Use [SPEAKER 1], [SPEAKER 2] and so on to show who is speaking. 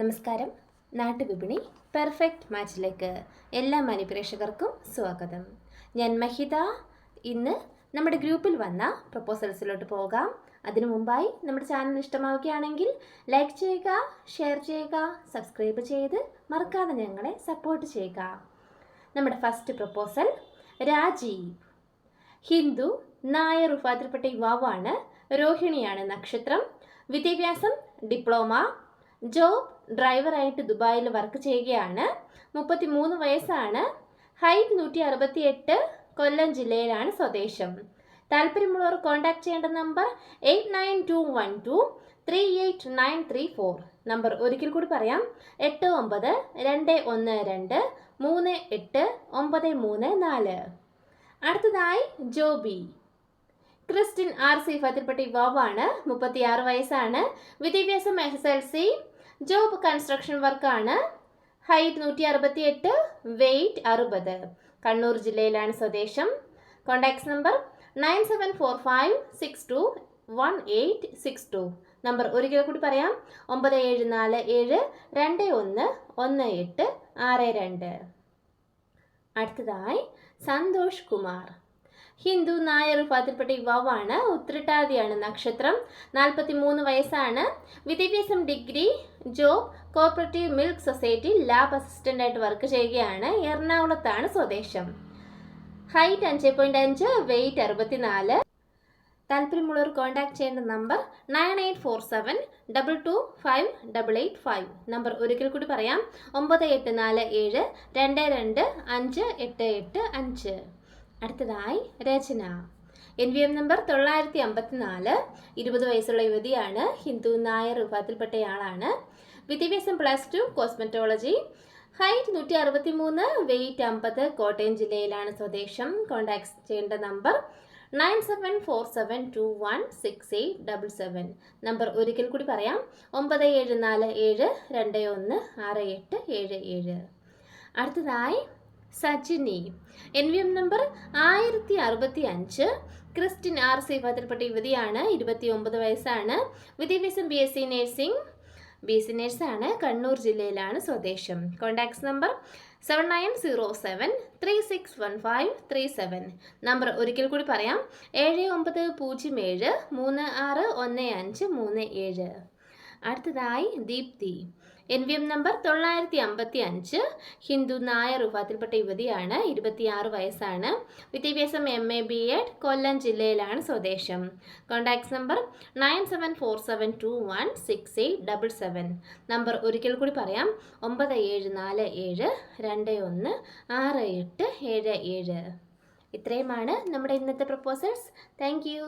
[SPEAKER 1] നമസ്കാരം. നാട്ടുവിപണി പെർഫെക്റ്റ് മാച്ചിലേക്ക് എല്ലാ മാന്യപ്രേക്ഷകർക്കും സ്വാഗതം. ഞാൻ മഹിത. ഇന്ന് നമ്മുടെ ഗ്രൂപ്പിൽ വന്ന പ്രപ്പോസൽസിലോട്ട് പോകാം. അതിനു മുമ്പായി നമ്മുടെ ചാനൽ ഇഷ്ടമാവുകയാണെങ്കിൽ ലൈക്ക് ചെയ്യുക, ഷെയർ ചെയ്യുക, സബ്സ്ക്രൈബ് ചെയ്ത് മറക്കാതെ ഞങ്ങളെ സപ്പോർട്ട് ചെയ്യുക. നമ്മുടെ ഫസ്റ്റ് പ്രപ്പോസൽ രാജീവ്. ഹിന്ദു, നായർ വിഭാഗത്തിൽപ്പെട്ട യുവാവാണ്. രോഹിണിയാണ് നക്ഷത്രം. വിദ്യാഭ്യാസം ഡിപ്ലോമ. ജോബ് ഡ്രൈവറായിട്ട് ദുബായിൽ വർക്ക് ചെയ്യുകയാണ്. 33 വയസ്സാണ്. ഹൈറ്റ് 168. കൊല്ലം ജില്ലയിലാണ് സ്വദേശം. താല്പര്യമുള്ളവർ കോൺടാക്ട് ചെയ്യേണ്ട നമ്പർ 8921238934. നമ്പർ ഒരിക്കൽ കൂടി പറയാം, 8921238934. അടുത്തതായി ജോബി. ക്രിസ്ത്യൻ RC വിഭാഗത്തിൽപ്പെട്ട യുവാവാണ്. 36 വയസ്സാണ്. വിദ്യാഭ്യാസം SSLC. ജോബ് കൺസ്ട്രക്ഷൻ വർക്കാണ്. ഹൈറ്റ് 168. വെയ്റ്റ് 60. കണ്ണൂർ ജില്ലയിലാണ് സ്വദേശം. Contacts number 9745621862. നമ്പർ ഒരിക്കൽ കൂടി പറയാം, 9747211862. അടുത്തതായി സന്തോഷ് കുമാർ. ഹിന്ദു, നായർ വിഭാഗത്തിൽപ്പെട്ട യുവാവാണ്. ഉത്രട്ടാതിയാണ് നക്ഷത്രം. 43 വയസ്സാണ്. വിദ്യാഭ്യാസം degree. Job cooperative milk society lab assistant ആയിട്ട് വർക്ക് ചെയ്യുകയാണ്. എറണാകുളത്താണ് സ്വദേശം. ഹൈറ്റ് 5.5. വെയ്റ്റ് 64. താല്പര്യമുള്ളവർ കോൺടാക്ട് ചെയ്യേണ്ട നമ്പർ 9847225885. നമ്പർ ഒരിക്കൽ കൂടി പറയാം, 9847225885. അടുത്തതായി രചന. NVM number 954. 20 വയസ്സുള്ള യുവതിയാണ്. ഹിന്ദു, നായർ വിഭാഗത്തിൽപ്പെട്ടയാളാണ്. വിദ്യാഭ്യാസം +2 കോസ്മെറ്റോളജി. ഹൈറ്റ് 163. വെയ്റ്റ് 50. കോട്ടയം ജില്ലയിലാണ് സ്വദേശം. കോൺടാക്ട് ചെയ്യേണ്ട നമ്പർ 9747216877. നമ്പർ ഒരിക്കൽ കൂടി പറയാം, 9747216877. അടുത്തതായി Sajini. NVM number 1065. Christian RC വിഭാഗത്തിൽപ്പെട്ട യുവതിയാണ്. 29 വയസ്സാണ്. വിദ്യാഭ്യാസം BSc നഴ്സിംഗ്. BSc നഴ്സാണ്. കണ്ണൂർ ജില്ലയിലാണ് സ്വദേശം. Contacts number 7907361537. നമ്പർ ഒരിക്കൽ കൂടി പറയാം, 7907361537. അടുത്തതായി ദീപ്തി. NVM number 955. ഹിന്ദു, നായർ വിഭാഗത്തിൽപ്പെട്ട യുവതിയാണ്. 26 വയസ്സാണ്. വിദ്യാഭ്യാസം MA B.Ed. കൊല്ലം ജില്ലയിലാണ് സ്വദേശം. Contacts number 9747216877. നമ്പർ ഒരിക്കൽ കൂടി പറയാം, 9747216877. ഇത്രയുമാണ് നമ്മുടെ ഇന്നത്തെ പ്രപ്പോസൽസ്. Thank you.